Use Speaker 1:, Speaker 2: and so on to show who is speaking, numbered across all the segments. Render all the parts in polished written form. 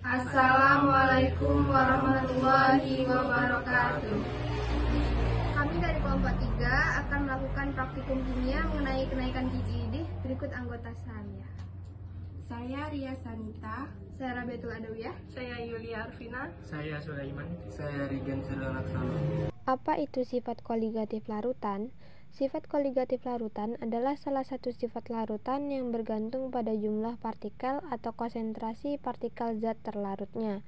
Speaker 1: Assalamualaikum warahmatullahi wabarakatuh.
Speaker 2: Kami dari kelompok 3 akan melakukan praktikum kimia mengenai kenaikan titik didih. Berikut anggota saya.
Speaker 1: Saya Ria Sanita.
Speaker 2: Saya Rabiatul Adawiyah.
Speaker 1: Saya Yulia Arvina.
Speaker 3: Saya Sulaiman. Saya Rigen Sirlaksana.
Speaker 4: Apa itu sifat koligatif larutan? Sifat koligatif larutan adalah salah satu sifat larutan yang bergantung pada jumlah partikel atau konsentrasi partikel zat terlarutnya.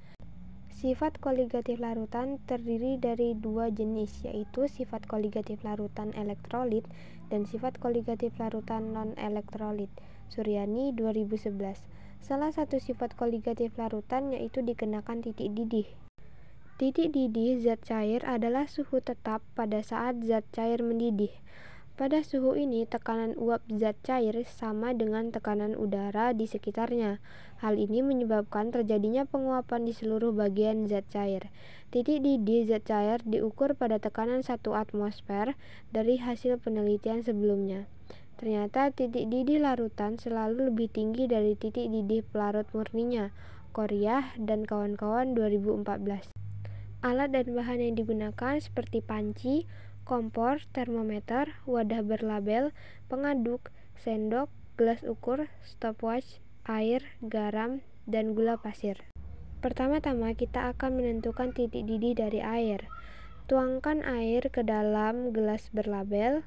Speaker 4: Sifat koligatif larutan terdiri dari dua jenis, yaitu sifat koligatif larutan elektrolit dan sifat koligatif larutan non-elektrolit. Suryani 2011. Salah satu sifat koligatif larutan yaitu dikenakan titik didih. Titik didih zat cair adalah suhu tetap pada saat zat cair mendidih. Pada suhu ini, tekanan uap zat cair sama dengan tekanan udara di sekitarnya. Hal ini menyebabkan terjadinya penguapan di seluruh bagian zat cair. Titik didih zat cair diukur pada tekanan 1 atmosfer dari hasil penelitian sebelumnya. Ternyata titik didih larutan selalu lebih tinggi dari titik didih pelarut murninya. Koryah dan kawan-kawan 2014. Alat dan bahan yang digunakan seperti panci, kompor, termometer, wadah berlabel, pengaduk, sendok, gelas ukur, stopwatch, air, garam, dan gula pasir. Pertama-tama kita akan menentukan titik didih dari air. Tuangkan air ke dalam gelas berlabel.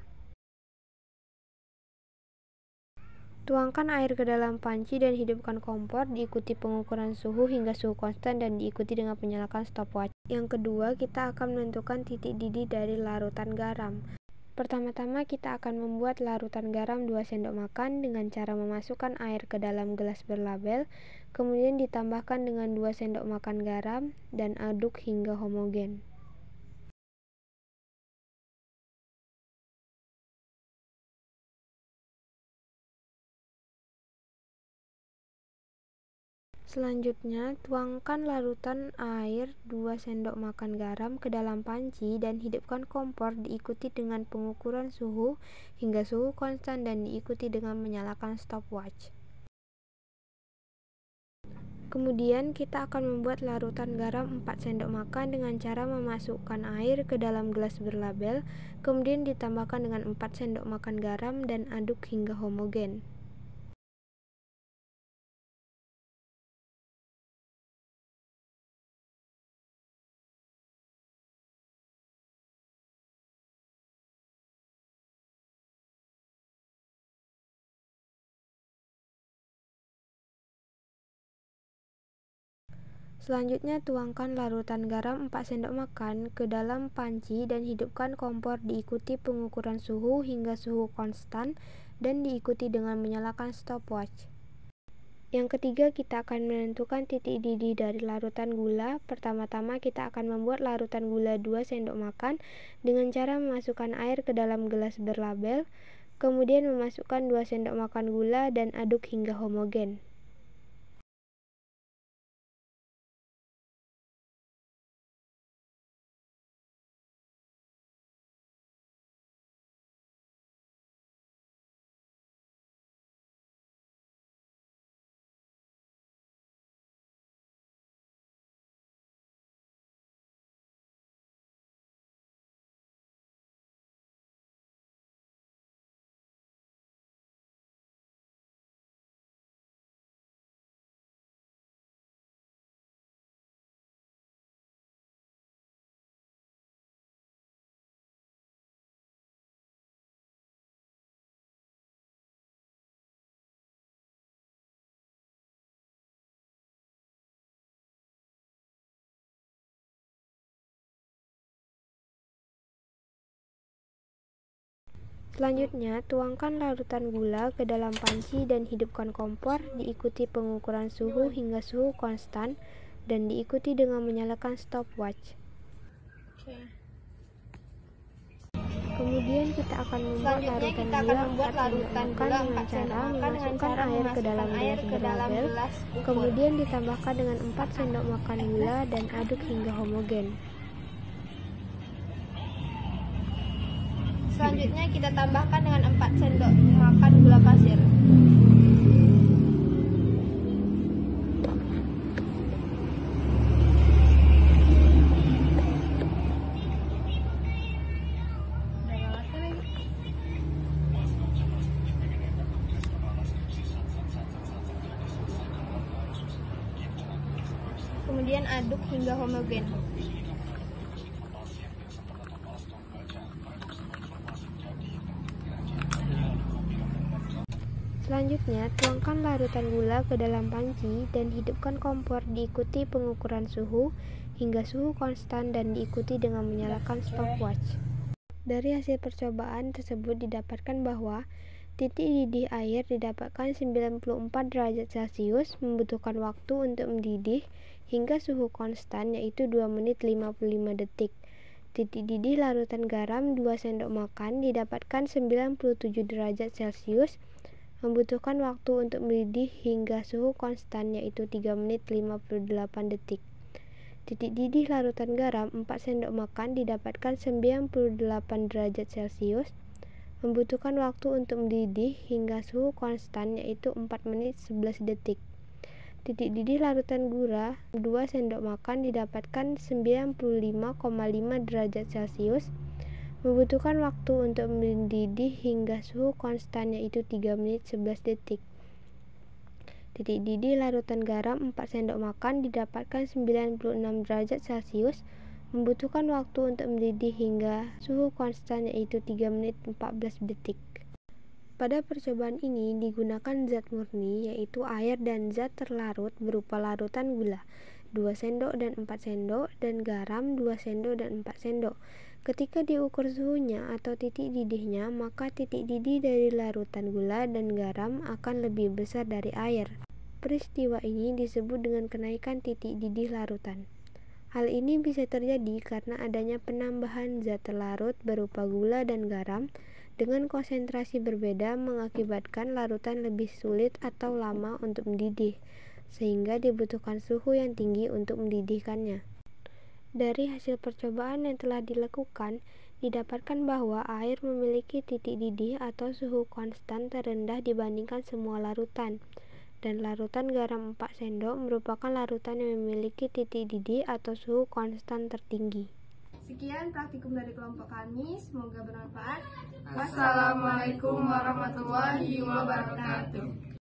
Speaker 4: Tuangkan air ke dalam panci dan hidupkan kompor, diikuti pengukuran suhu hingga suhu konstan dan diikuti dengan menyalakan stopwatch. Yang kedua, kita akan menentukan titik didih dari larutan garam. Pertama-tama kita akan membuat larutan garam 2 sendok makan dengan cara memasukkan air ke dalam gelas berlabel, kemudian ditambahkan dengan 2 sendok makan garam dan aduk hingga homogen. Selanjutnya, tuangkan larutan air 2 sendok makan garam ke dalam panci dan hidupkan kompor diikuti dengan pengukuran suhu hingga suhu konstan dan diikuti dengan menyalakan stopwatch. Kemudian kita akan membuat larutan garam 4 sendok makan dengan cara memasukkan air ke dalam gelas berlabel, kemudian ditambahkan dengan 4 sendok makan garam dan aduk hingga homogen. Selanjutnya tuangkan larutan garam 4 sendok makan ke dalam panci dan hidupkan kompor diikuti pengukuran suhu hingga suhu konstan dan diikuti dengan menyalakan stopwatch. Yang ketiga, kita akan menentukan titik didih dari larutan gula. Pertama-tama kita akan membuat larutan gula 2 sendok makan dengan cara memasukkan air ke dalam gelas berlabel, kemudian memasukkan 2 sendok makan gula dan aduk hingga homogen. Selanjutnya, tuangkan larutan gula ke dalam panci dan hidupkan kompor, diikuti pengukuran suhu hingga suhu konstan dan diikuti dengan menyalakan stopwatch. Kemudian kita akan membuat larutan gula dengan cara memasukkan air ke dalam gelas berlabel, kemudian ditambahkan dengan 4 sendok makan gula dan aduk hingga homogen.
Speaker 2: Selanjutnya kita tambahkan dengan 4 sendok makan gula pasir. kemudian aduk hingga homogen.
Speaker 4: Selanjutnya, tuangkan larutan gula ke dalam panci dan hidupkan kompor diikuti pengukuran suhu hingga suhu konstan dan diikuti dengan menyalakan stopwatch. Dari hasil percobaan tersebut didapatkan bahwa titik didih air didapatkan 94 derajat Celcius membutuhkan waktu untuk mendidih hingga suhu konstan yaitu 2 menit 55 detik. Titik didih larutan garam 2 sendok makan didapatkan 97 derajat Celcius membutuhkan waktu untuk mendidih hingga suhu konstan yaitu 3 menit 58 detik. Titik didih larutan garam 4 sendok makan didapatkan 98 derajat Celcius membutuhkan waktu untuk mendidih hingga suhu konstan yaitu 4 menit 11 detik. Titik didih larutan gula 2 sendok makan didapatkan 95,5 derajat Celcius membutuhkan waktu untuk mendidih hingga suhu konstan yaitu 3 menit 11 detik. Titik didih larutan garam 4 sendok makan didapatkan 96 derajat Celcius membutuhkan waktu untuk mendidih hingga suhu konstan yaitu 3 menit 14 detik. Pada percobaan ini digunakan zat murni yaitu air dan zat terlarut berupa larutan gula 2 sendok dan 4 sendok dan garam 2 sendok dan 4 sendok. Ketika diukur suhunya atau titik didihnya, maka titik didih dari larutan gula dan garam akan lebih besar dari air. Peristiwa ini disebut dengan kenaikan titik didih larutan. Hal ini bisa terjadi karena adanya penambahan zat terlarut berupa gula dan garam dengan konsentrasi berbeda mengakibatkan larutan lebih sulit atau lama untuk mendidih, sehingga dibutuhkan suhu yang tinggi untuk mendidihkannya. Dari hasil percobaan yang telah dilakukan, didapatkan bahwa air memiliki titik didih atau suhu konstan terendah dibandingkan semua larutan, dan larutan garam 4 sendok merupakan larutan yang memiliki titik didih atau suhu konstan tertinggi.
Speaker 1: Sekian praktikum dari kelompok kami, semoga bermanfaat.
Speaker 3: Wassalamualaikum warahmatullahi wabarakatuh.